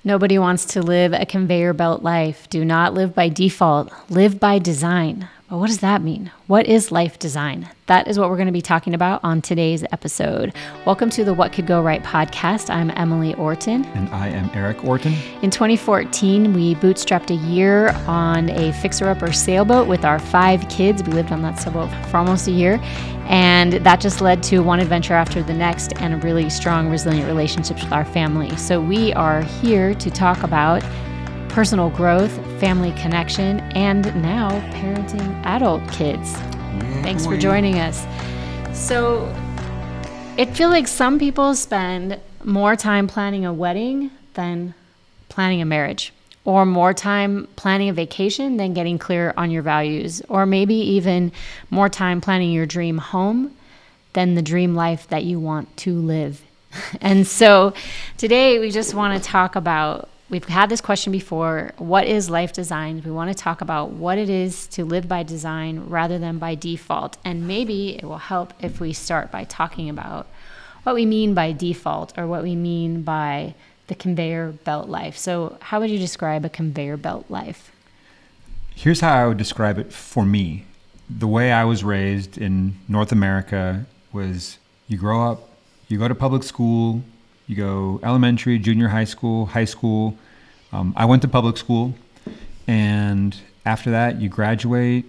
Nobody wants to live a conveyor belt life. Do not live by default. Live by design. But what does that mean? What is life design? That is what we're going to be talking about on today's episode. Welcome to the What Could Go Right podcast. I'm Emily Orton. And I am Eric Orton. In 2014, we bootstrapped a year on a fixer-upper sailboat with our 5 kids. We lived on that sailboat for almost a year. And that just led to one adventure after the next and a really strong, resilient relationships with our family. So we are here to talk about personal growth, family connection, and now parenting adult kids. Thanks for joining us. So it feels like some people spend more time planning a wedding than planning a marriage, or more time planning a vacation than getting clear on your values, or maybe even more time planning your dream home than the dream life that you want to live. And so today we just want to talk about, we've had this question before, what is life design? We want to talk about what it is to live by design rather than by default. And maybe it will help if we start by talking about what we mean by default, or what we mean by the conveyor belt life. So how would you describe a conveyor belt life? Here's how I would describe it for me. The way I was raised in North America was you grow up, you go to public school, you go elementary, junior high school, high school. I went to public school, and after that you graduate.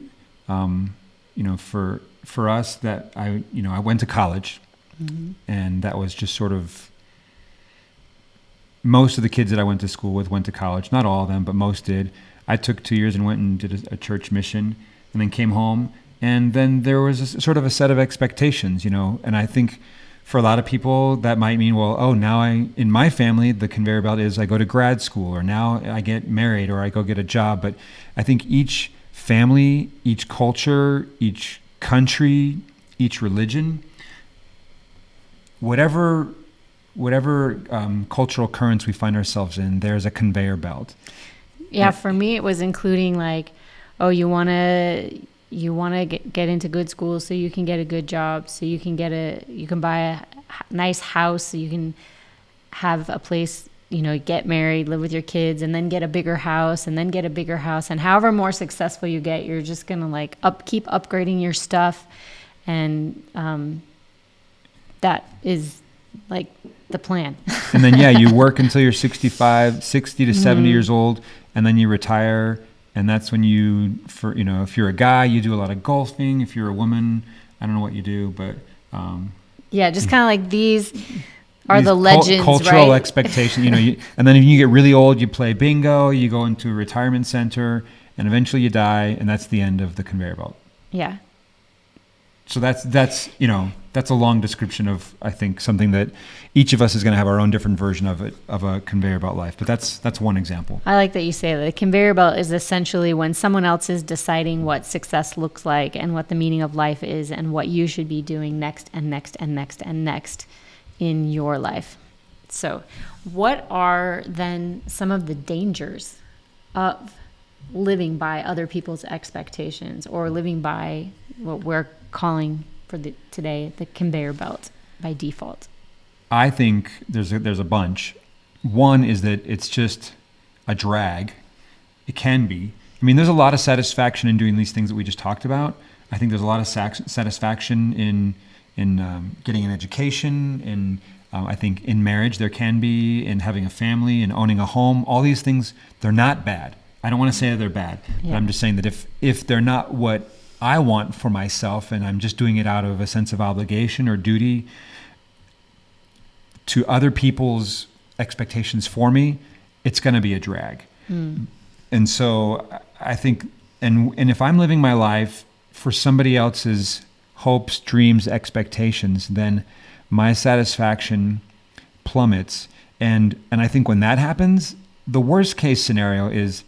For us, that I went to college, and that was just sort of, most of the kids that I went to school with went to college. Not all of them, but most did. I took 2 years and went and did a church mission, and then came home. And then there was sort of a set of expectations, and I think for a lot of people that might mean, well, now in my family, the conveyor belt is I go to grad school, or now I get married, or I go get a job. But I think each family, each culture, each country, each religion, whatever cultural currents we find ourselves in, there's a conveyor belt. Yeah, for me, it was including you want to get into good school so you can get a good job, so you can buy a nice house, so you can have a place, get married, live with your kids, and then get a bigger house, and then get a bigger house. And however more successful you get, you're just going to keep upgrading your stuff. And that is the plan. And then, you work until you're 60 to 70 years old, and then you retire. And that's when if you're a guy, you do a lot of golfing. If you're a woman, I don't know what you do, but just kind of like these are the legends, cultural right? expectations. And then if you get really old, you play bingo. You go into a retirement center, and eventually you die, and that's the end of the conveyor belt. Yeah. So that's a long description of, I think, something that each of us is going to have our own different version of a conveyor belt life. But that's one example. I like that you say that. The conveyor belt is essentially when someone else is deciding what success looks like and what the meaning of life is and what you should be doing next and next and next and next in your life. So what are then some of the dangers of living by other people's expectations, or living by what we're calling today the conveyor belt by default? I think there's a bunch. One is that it's just a drag. It can be. I mean, there's a lot of satisfaction in doing these things that we just talked about. I think there's a lot of satisfaction in getting an education, and I think in marriage there can be, in having a family and owning a home. All these things, they're not bad. I don't want to say they're bad, but I'm just saying that if they're not what I want for myself, and I'm just doing it out of a sense of obligation or duty to other people's expectations for me, it's going to be a drag. And so I think, and if I'm living my life for somebody else's hopes, dreams, expectations, then my satisfaction plummets. And I think when that happens, the worst case scenario is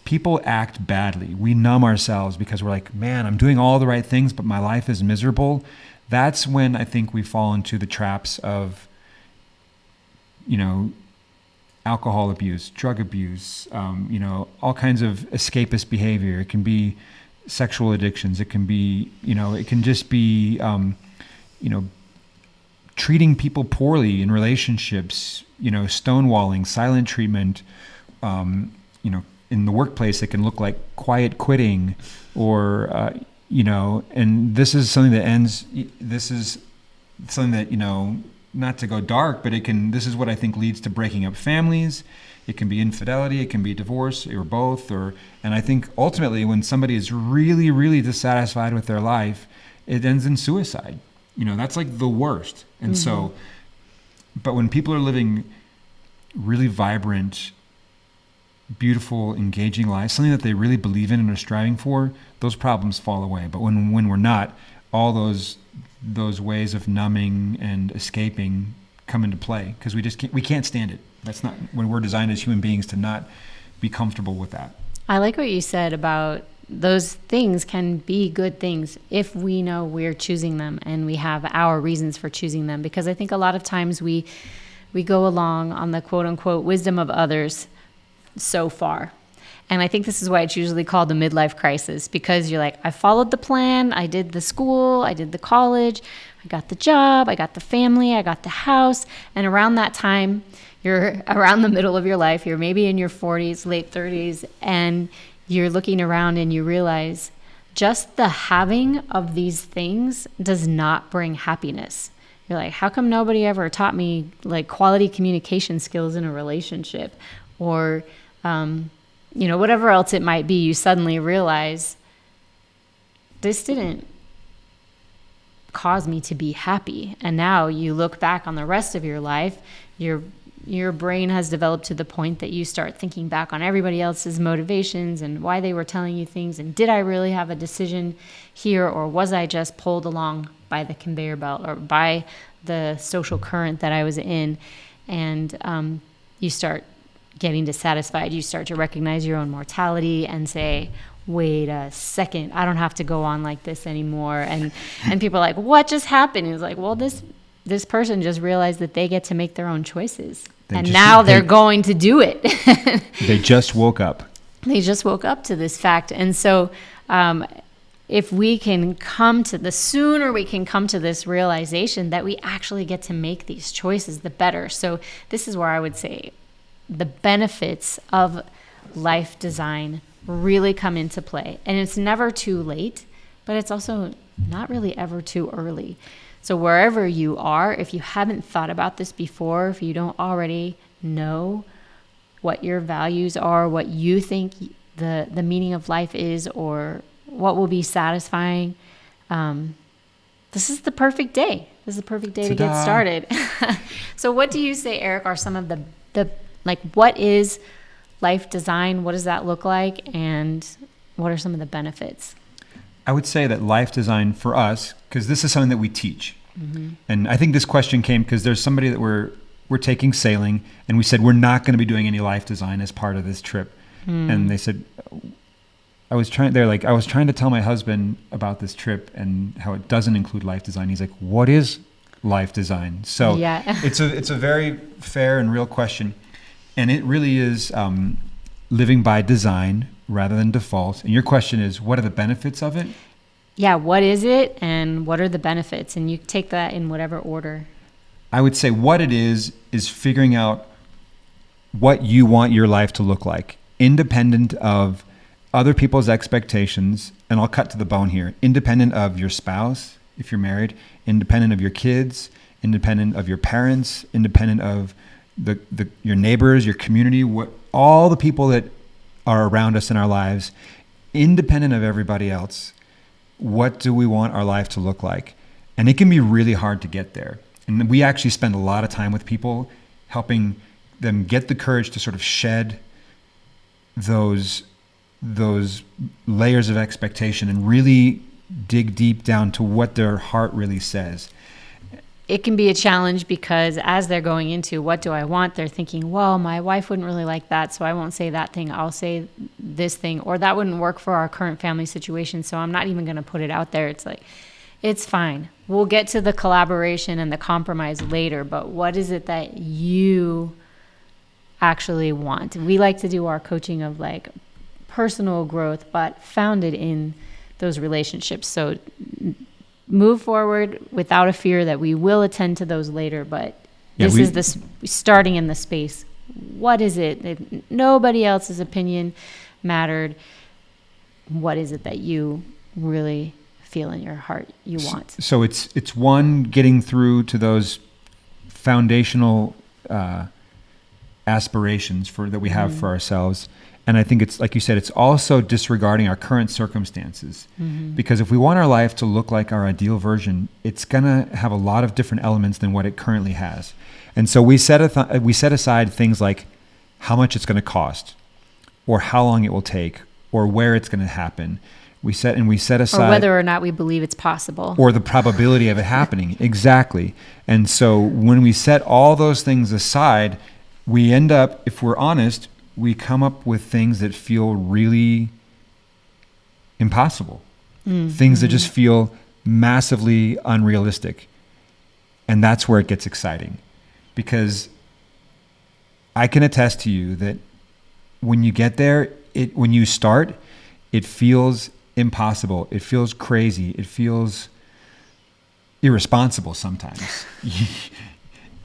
people act badly. We numb ourselves because we're like, man, I'm doing all the right things, but my life is miserable. That's when I think we fall into the traps of, alcohol abuse, drug abuse, all kinds of escapist behavior. It can be sexual addictions. It can be, it can just be, treating people poorly in relationships, stonewalling, silent treatment, in the workplace, it can look like quiet quitting or, and this is something that, not to go dark, but this is what I think leads to breaking up families. It can be infidelity, it can be divorce, or both. And I think ultimately when somebody is really, really dissatisfied with their life, it ends in suicide. That's like the worst. And so, but when people are living really vibrant, beautiful, engaging lives, something that they really believe in and are striving for, those problems fall away. But when we're not, all those ways of numbing and escaping come into play because we can't stand it. That's not when we're designed as human beings to not be comfortable with that. I like what you said about those things can be good things if we know we're choosing them and we have our reasons for choosing them. Because I think a lot of times we go along on the quote unquote wisdom of others so far. And I think this is why it's usually called the midlife crisis, because you're like, I followed the plan, I did the school, I did the college, I got the job, I got the family, I got the house. And around that time, you're around the middle of your life, you're maybe in your 40s, late 30s, and you're looking around and you realize just the having of these things does not bring happiness. You're like, how come nobody ever taught me like quality communication skills in a relationship? Or, whatever else it might be, you suddenly realize this didn't cause me to be happy. And now you look back on the rest of your life, your brain has developed to the point that you start thinking back on everybody else's motivations and why they were telling you things. And did I really have a decision here, or was I just pulled along by the conveyor belt or by the social current that I was in? And you start getting dissatisfied. You start to recognize your own mortality and say, wait a second, I don't have to go on like this anymore. And people are like, what just happened? And it's like, well, this person just realized that they get to make their own choices. They're going to do it. They just woke up. They just woke up to this fact. And so if we can the sooner we can come to this realization that we actually get to make these choices, the better. So this is where I would say the benefits of life design really come into play. And it's never too late, but it's also not really ever too early. So wherever you are, if you haven't thought about this before, if you don't already know what your values are, what you think the meaning of life is, or what will be satisfying, this is the perfect day. This is the perfect day to get started. So what do you say, Eric, are some of the what is life design? What does that look like? And what are some of the benefits? I would say that life design for us, because this is something that we teach. And I think this question came because there's somebody that we're taking sailing, and we said we're not going to be doing any life design as part of this trip. And they said, I was trying to tell my husband about this trip and how it doesn't include life design. He's like, what is life design? So it's a very fair and real question. And it really is living by design rather than default. And your question is, what are the benefits of it? Yeah, what is it and what are the benefits? And you take that in whatever order. I would say what it is figuring out what you want your life to look like, independent of other people's expectations. And I'll cut to the bone here. Independent of your spouse, if you're married, independent of your kids, independent of your parents, independent of your neighbors, your community, all the people that are around us in our lives, independent of everybody else. What do we want our life to look like? And it can be really hard to get there. And we actually spend a lot of time with people helping them get the courage to sort of shed those layers of expectation and really dig deep down to what their heart really says. It can be a challenge because as they're going into what do I want, they're thinking, well, my wife wouldn't really like that, so I won't say that thing. I'll say this thing, or that wouldn't work for our current family situation, so I'm not even going to put it out there. It's like, it's fine. We'll get to the collaboration and the compromise later, but what is it that you actually want? We like to do our coaching of like personal growth, but founded in those relationships. So move forward without a fear that we will attend to those later. But this is this starting in the space. What is it? If nobody else's opinion mattered, what is it that you really feel in your heart you want? So it's one, getting through to those foundational aspirations that we have for ourselves. And I think it's, like you said, it's also disregarding our current circumstances. Because if we want our life to look like our ideal version, it's going to have a lot of different elements than what it currently has. And so we set aside things like how much it's going to cost, or how long it will take, or where it's going to happen. We set aside, or whether or not we believe it's possible, or the probability of it happening. Exactly. And so when we set all those things aside, we end up, if we're honest, we come up with things that feel really impossible. Things that just feel massively unrealistic. And that's where it gets exciting. Because I can attest to you that when you get there, when you start, it feels impossible. It feels crazy. It feels irresponsible sometimes.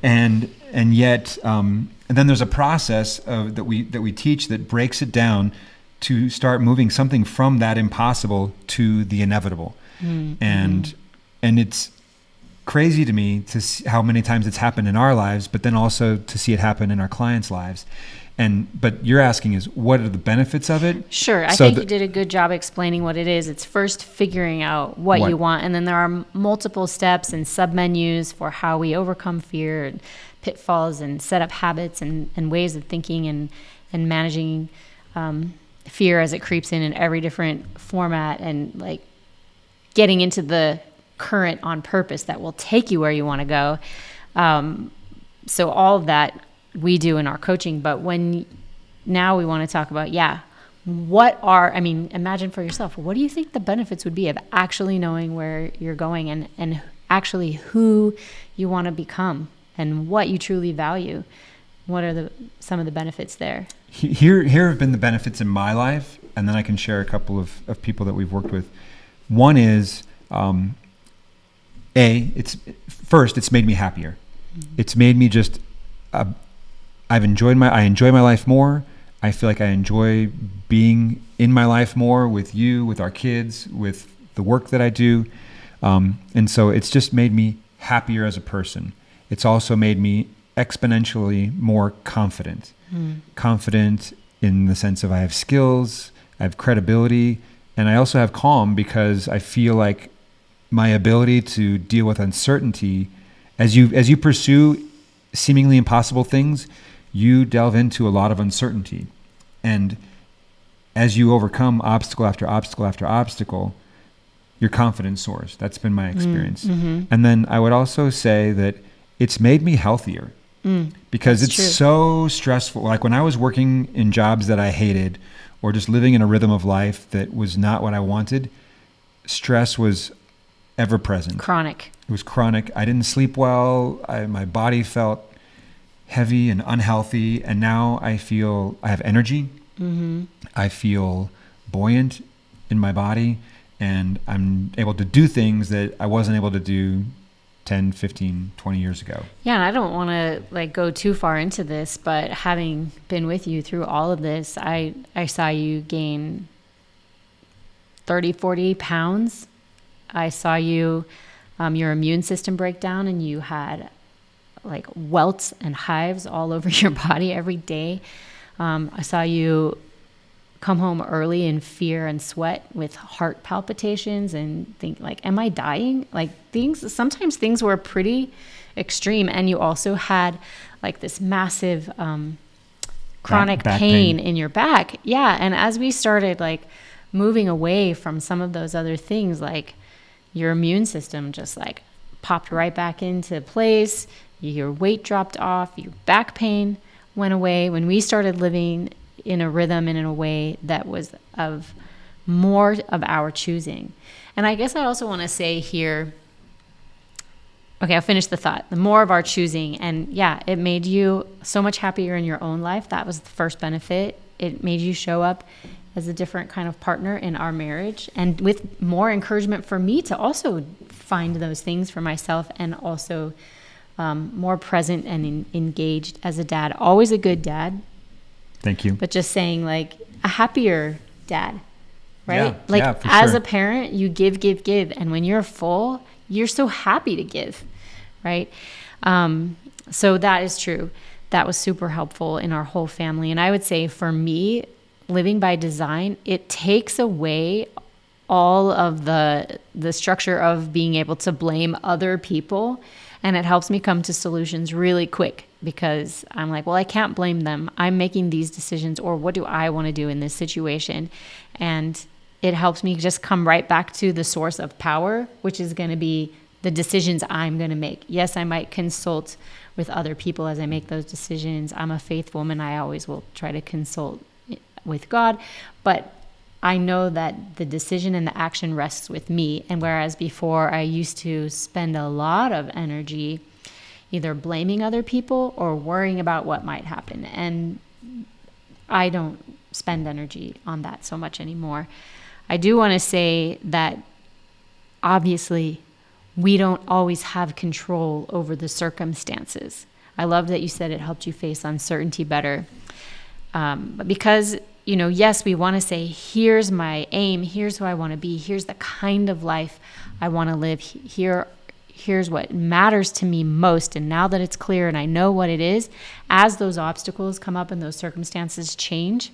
and yet, and then there's a process that we teach that breaks it down to start moving something from that impossible to the inevitable. And it's crazy to me to see how many times it's happened in our lives, but then also to see it happen in our clients' lives. But you're asking is, what are the benefits of it? Sure. I think you did a good job explaining what it is. It's first figuring out what you want, and then there are multiple steps and sub-menus for how we overcome fear and pitfalls and set up habits and ways of thinking and managing fear as it creeps in every different format, and like getting into the current on purpose that will take you where you want to go. So all of that we do in our coaching. But now we want to talk about, imagine for yourself, what do you think the benefits would be of actually knowing where you're going and actually who you want to become and what you truly value? What are some of the benefits there? Here have been the benefits in my life, and then I can share a couple of people that we've worked with. One is, it's made me happier. It's made me just, I enjoy my life more. I feel like I enjoy being in my life more with you, with our kids, with the work that I do. And so it's just made me happier as a person. It's also made me exponentially more confident. Confident in the sense of I have skills, I have credibility, and I also have calm, because I feel like my ability to deal with uncertainty, as you pursue seemingly impossible things, you delve into a lot of uncertainty. And as you overcome obstacle after obstacle after obstacle, your confidence soars. That's been my experience. And then I would also say that it's made me healthier, because it's so stressful. Like when I was working in jobs that I hated, or just living in a rhythm of life that was not what I wanted, stress was ever present. Chronic. It was chronic. I didn't sleep well. My body felt heavy and unhealthy. And now I feel I have energy. I feel buoyant in my body, and I'm able to do things that I wasn't able to do 10, 15, 20 years ago. Yeah, and I don't want to go too far into this, but having been with you through all of this, I saw you gain 30, 40 pounds. I saw you, your immune system break down, and you had welts and hives all over your body every day. I saw you come home early in fear and sweat with heart palpitations and think am I dying? Sometimes things were pretty extreme. And you also had this massive chronic pain in your back. Yeah. And as we started moving away from some of those other things, your immune system just popped right back into place. Your weight dropped off, your back pain went away. When we started living in a rhythm and in a way that was of more of our choosing. And I guess I also want to say here, okay, I'll finish the thought. The more of our choosing, and it made you so much happier in your own life. That was the first benefit. It made you show up as a different kind of partner in our marriage, and with more encouragement for me to also find those things for myself, and also more present and engaged as a dad. Always a good dad. Thank you. But just saying, like, a happier dad, right? Yeah, like, yeah, for as sure. a parent, you give. And when you're full, you're so happy to give, right? So that is true. That was super helpful in our whole family. And I would say for me, living by design, it takes away all of the structure of being able to blame other people. And it helps me come to solutions really quick, because I'm like, well, I can't blame them. I'm making these decisions, or what do I want to do in this situation? And it helps me just come right back to the source of power, which is going to be the decisions I'm going to make. Yes, I might consult with other people as I make those decisions. I'm a faith woman. I always will try to consult with God, but I know that the decision and the action rests with me. And whereas before I used to spend a lot of energy either blaming other people or worrying about what might happen, and I don't spend energy on that so much anymore. I do want to say that obviously we don't always have control over the circumstances. I love that you said it helped you face uncertainty better. But because, yes, we want to say, here's my aim, here's who I want to be, here's the kind of life I want to live, here's what matters to me most. And now that it's clear and I know what it is, as those obstacles come up and those circumstances change,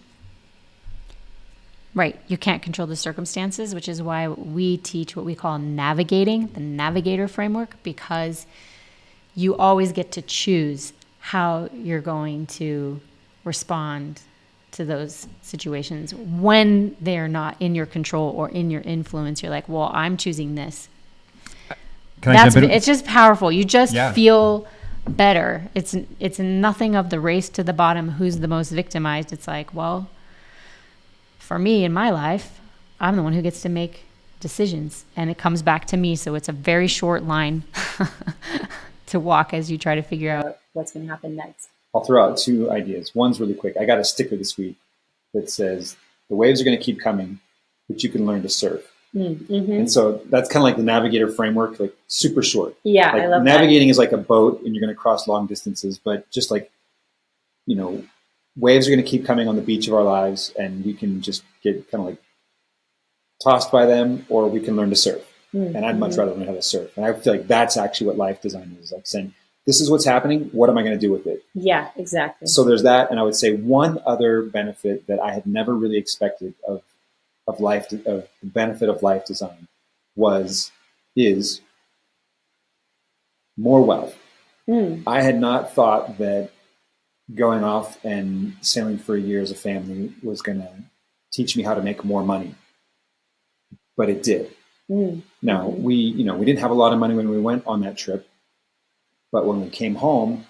right, you can't control the circumstances, which is why we teach what we call navigating, the navigator framework, because you always get to choose how you're going to respond to those situations when they're not in your control or in your influence. You're like, well, I'm choosing this. It's just powerful. You just feel better. It's nothing of the race to the bottom, who's the most victimized. It's like, well, for me in my life, I'm the one who gets to make decisions, and it comes back to me. So it's a very short line to walk as you try to figure out what's going to happen next. I'll throw out two ideas. One's really quick. I got a sticker this week that says, the waves are going to keep coming, but you can learn to surf. Mm-hmm. And so that's kind of like the navigator framework, like super short. Yeah, like I love navigating that. is like a boat and you're going to cross long distances, but just like, waves are going to keep coming on the beach of our lives, and we can just get kind of like tossed by them, or we can learn to surf. Mm-hmm. And I'd much rather learn how to surf. And I feel like that's actually what life design is, like saying, this is what's happening. What am I going to do with it? Yeah, exactly. So there's that. And I would say one other benefit that I had never really expected of the benefit of life design is more wealth. I had not thought that going off and sailing for a year as a family was going to teach me how to make more money, but it did. Now we didn't have a lot of money when we went on that trip, but when we came home,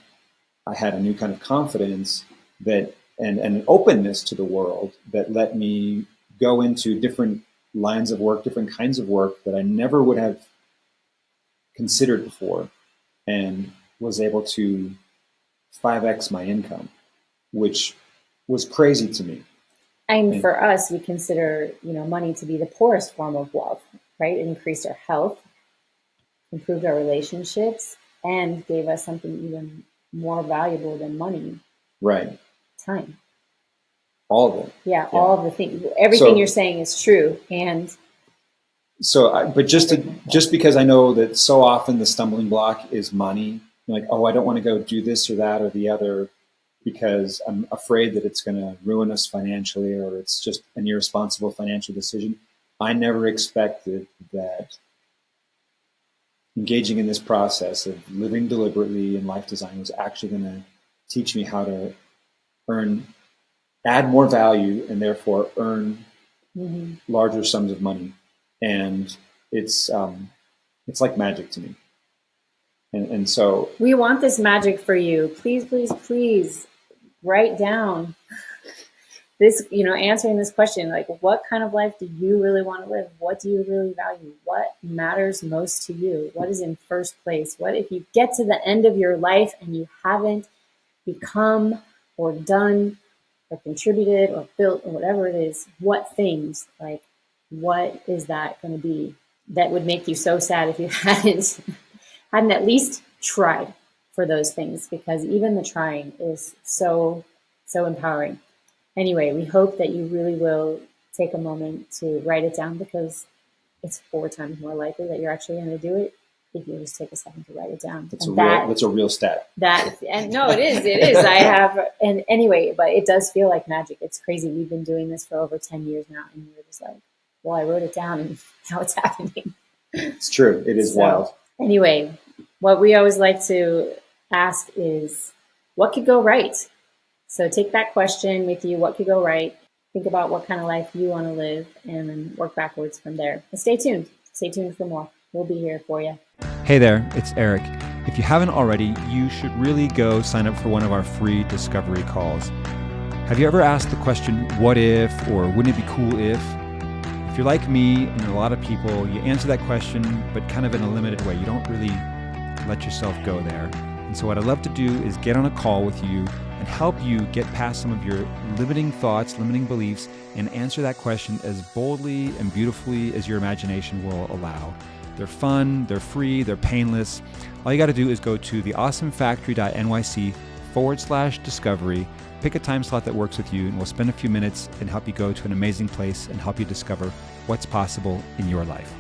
I had a new kind of confidence and an openness to the world that let me go into different lines of work, different kinds of work that I never would have considered before, and was able to 5x my income, which was crazy to me. And for us, we consider, money to be the poorest form of wealth, right? It increased our health, improved our relationships, and gave us something even more valuable than money. Right. Time. All of it. Yeah, all of the things. Everything you're saying is true. And but just because I know that so often the stumbling block is money, like, oh, I don't want to go do this or that or the other because I'm afraid that it's going to ruin us financially, or it's just an irresponsible financial decision. I never expected that engaging in this process of living deliberately in life design was actually going to teach me how to add more value, and therefore earn larger sums of money. And it's like magic to me. And so we want this magic for you. Please, please, please write down this, answering this question, like, what kind of life do you really want to live? What do you really value? What matters most to you? What is in first place? What if you get to the end of your life and you haven't become or done or contributed or built or whatever it is, what things, like, what is that going to be that would make you so sad if you hadn't at least tried for those things? Because even the trying is so empowering. Anyway, we hope that you really will take a moment to write it down, because it's 4 times more likely that you're actually going to do it if you just take a second to write it down. That's a real stat. And no, it is. I have, and anyway, but it does feel like magic. It's crazy. We've been doing this for over 10 years now, and we're just like, well, I wrote it down and now it's happening. It's true. It is wild. Anyway, what we always like to ask is, what could go right? So take that question with you. What could go right? Think about what kind of life you want to live, and then work backwards from there. And stay tuned. Stay tuned for more. We'll be here for you. Hey there, it's Eric. If you haven't already, you should really go sign up for one of our free discovery calls. Have you ever asked the question, what if, or wouldn't it be cool if? If you're like me and a lot of people, you answer that question, but kind of in a limited way. You don't really let yourself go there. And so what I'd love to do is get on a call with you and help you get past some of your limiting thoughts, limiting beliefs, and answer that question as boldly and beautifully as your imagination will allow. They're fun, they're free, they're painless. All you got to do is go to theawesomefactory.nyc/discovery, pick a time slot that works with you, and we'll spend a few minutes and help you go to an amazing place and help you discover what's possible in your life.